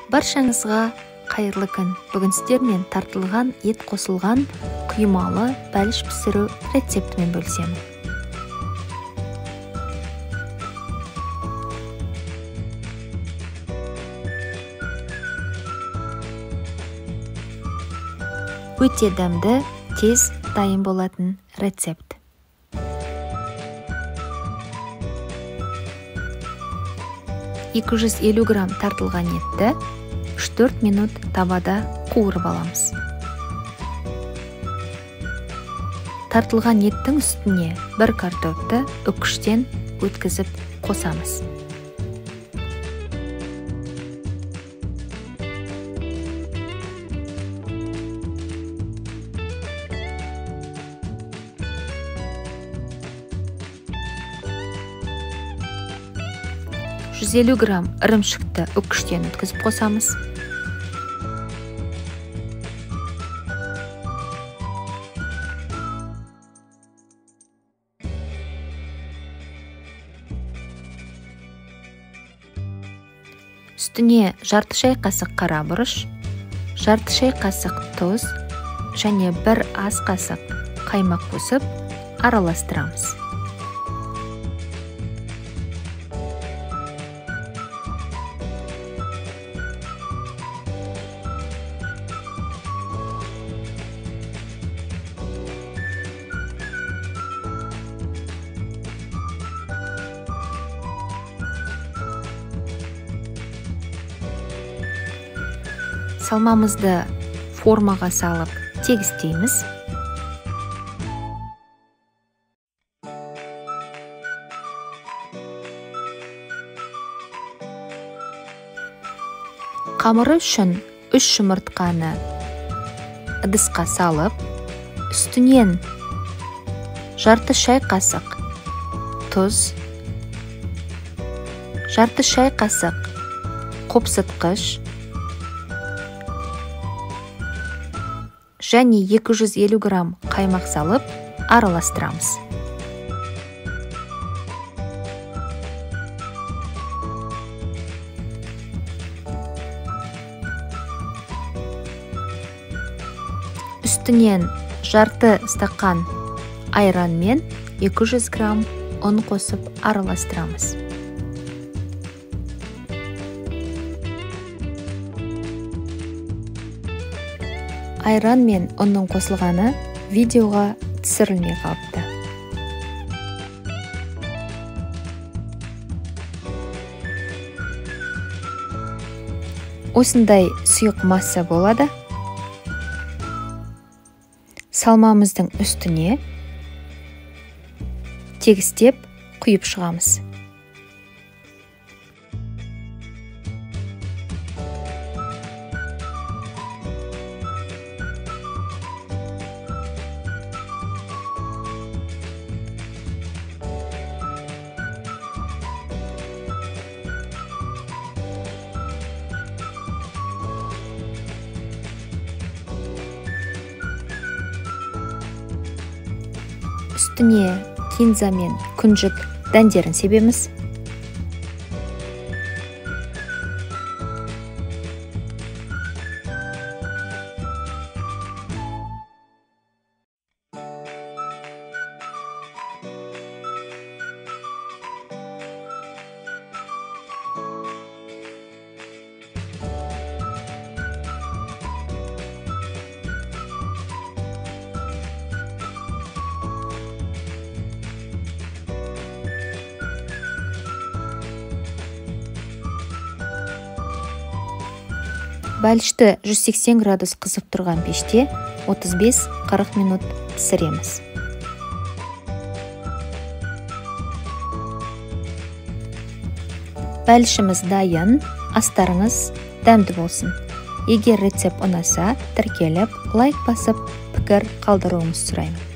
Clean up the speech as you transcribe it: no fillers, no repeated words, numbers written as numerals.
Баршаңызға қайырлы күн. Бүгін сіздермен тартылған ет қосылған құймалы бәліш пісіру рецептімен бөлісемін. Өте дәмді, тез дайын болатын рецепт. Екі 250 грамм тартылған етті 3-4 минут табада қуырып аламыз. Тартылған еттің үстіне бір картопты үккіштен өткізіп қосамыз. Жүз 150 грамм ірімшікті үккіштен өткізіп қосамыз. Үстіне жарты шай қасық қара бұрыш, жарты шай қасық тұз және 1 ас қасық қаймақ қосып араластырамыз. Салмамызды формаға салып тегістейміз. Қамыры үшін 3 жұмыртқаны ыдысқа салып, үстінен жарты шай қасық тұз, жарты шай қасық қопсытқыш және 250 грамм қаймақ салып араластырамыз. Үстінен жарты стакан айран мен 200 грамм ұн қосып араластырамыз. Айран мен ұнның қосылғаны видеоға түсірілмей қалыпты. Осындай сұйық масса болады. Салмамыздың үстіне тегістеп құйып шығамыз. Үстіне кинза мен күнжіт дәндерін себеміз. Бәлішті 180 градус қызып тұрған пеште 35-40 минут пісіреміз. Бәлішіміз дайын, астарыңыз дәмді болсын. Егер рецепт ұнаса, тіркеліп, лайк басып, пікір қалдыруыңызды сұраймын.